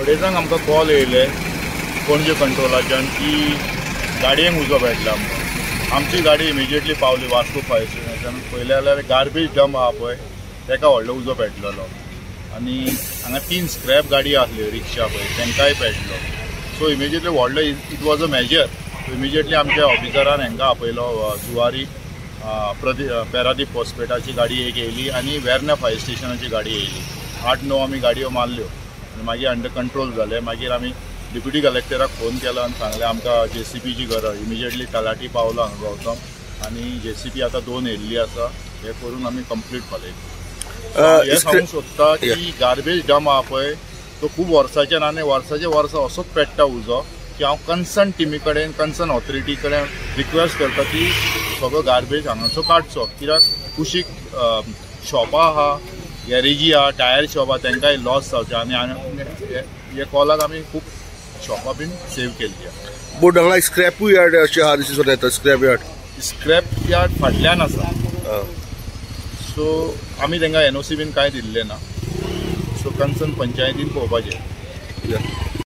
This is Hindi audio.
अडेजांक आमकां कॉल येयले पणजे कंट्रोलाच्यान की गाडयेक उजो पेटला म्हणून. आमची गाडी इमिजिएटली पावली वास्को फायर स्टेशनाच्यान. पळयलें जाल्यार गार्बेज डंप आहा पळय तेका व्हडलो उजो पेटलेलो आनी हांगा 3 स्क्रॅप गाडी आसल्यो रिक्षा पळय तांकांय पेटलो. सो इमिजिएटली व्हडलो it was a major. Immediately आमच्या ऑफिसरान हांकां आपयलो जुवारी पेरादीप हॉस्पिटलाची गाडी एक येयली आनी वेर्ना फायर स्टेशनाची गाडी येयली. 8-9 आमी गाडयो मारल्यो आनी मागीर अंडर कंट्रोल जाले. मागीर आमी डिप्युटी कलेक्टराक फोन केलो आनी सांगलें आमकां JCPची गरज. इमिजिएटली तलाटी पावलो हांगा गावता आनी JCP आतां 2 येयल्ली आसा. हे करून आमी कंप्लीट पालयली. हे सांगूंक सोदता की गार्बेज डंप आहा पळय तो खूब वर्साच्यान आनी वर्साचे वर्सा असोच पेट्टा उजो की हांव कन्सर्न टिमी कडेन कन्सर्न ऑथॉरिटी कडेन रिक्वेस्ट करता की सगळो गार्बेज हांगाचो काडचो. कित्याक कुशीक शॉपां आहा, गॅरेजी आहा, टायर शॉप आहा तांकांय लॉस जावचे आनी हे कॉलाक आमी खूब शॉपां बीन सेव केल्ली आहा. बट हांगा स्क्रॅपूय यार्ड अशें आहा दिसून येता. स्क्रॅप यार्ड फाटल्यान आसा. सो आमी तांकां NOC बीन कांय दिल्लें ना. सो कन्सर्न पंचायतीन पळोवपाचें.